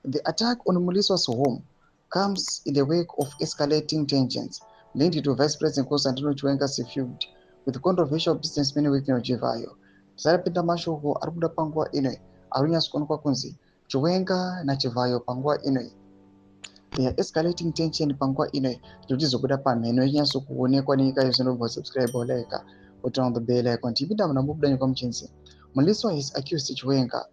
The attack on Muliswa's home comes in the wake of escalating tensions linked to Vice President Constantino Chiwenga's feud with controversial businessman Wikino Chivayo. Tisarapinda mashoko ari kuda panguva inoi ari kunyatsokuonekwa kunzi Chiwenga naChivayo panguva inoi they are escalating tension panguva inoi zvichizobuda pamheno ichinyatsokuonekwa nenyika yose. Ndobva subscribe olaika turn on the bell icon. Tipinda munamubuda nyika muchinzi Muliswa has accused Chiwenga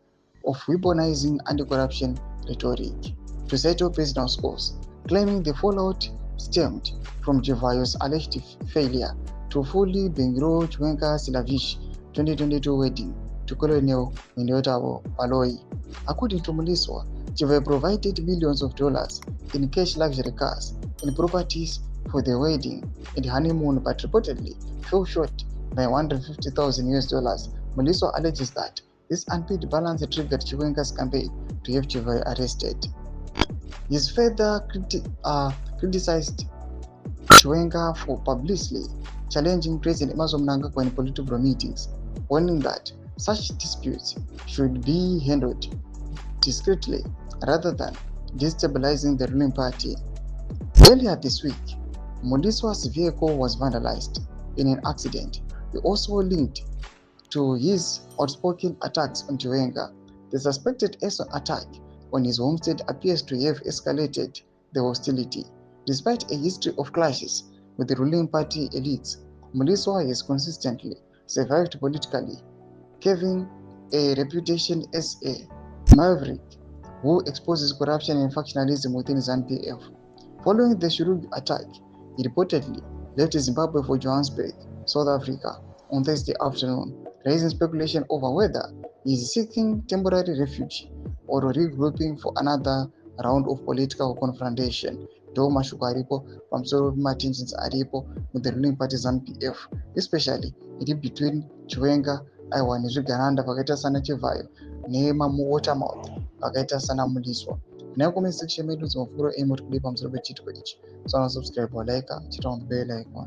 of weaponizing anti-corruption rhetoric to settle personal scores, claiming the fallout stemmed from Chivayo's alleged failure to fully bankroll Chiwenga's lavish 2022 wedding to Colonel Mindotavo Paloi. According to Muliswa, Chivayo provided millions of dollars in cash, luxury cars, and properties for the wedding and honeymoon, but reportedly fell short by $150,000. Muliswa alleges that this unpaid balance triggered Chiwenga's campaign to have Chivayo arrested. He's further criticized Chiwenga for publicly challenging President Emmerson Mnangagwa in political meetings, warning that such disputes should be handled discreetly rather than destabilizing the ruling party. Earlier this week, Muliswa's vehicle was vandalized in an accident. He also linked to his outspoken attacks on Chiwenga. The suspected arson attack on his homestead appears to have escalated the hostility. Despite a history of clashes with the ruling party elites, Muliswa has consistently survived politically, carving a reputation as a maverick who exposes corruption and factionalism within ZANU-PF. Following the Shirugui attack, he reportedly left Zimbabwe for Johannesburg, South Africa, on Thursday afternoon, raising speculation over whether he is seeking temporary refuge or regrouping for another round of political confrontation. Ndo mashoko aripo pamusoro pematensions aripo with the ruling party ZANU-PF, especially iri between Chiwenga aiwa nezvigaranda pakaita sana Chivayo nemamuwatermouth pakaita sana Muliswa. Nayo comment section medu dzimafunguro emo tikudei pamusoro pechitiko ichi. So subscribe, like, turn on the bell icon.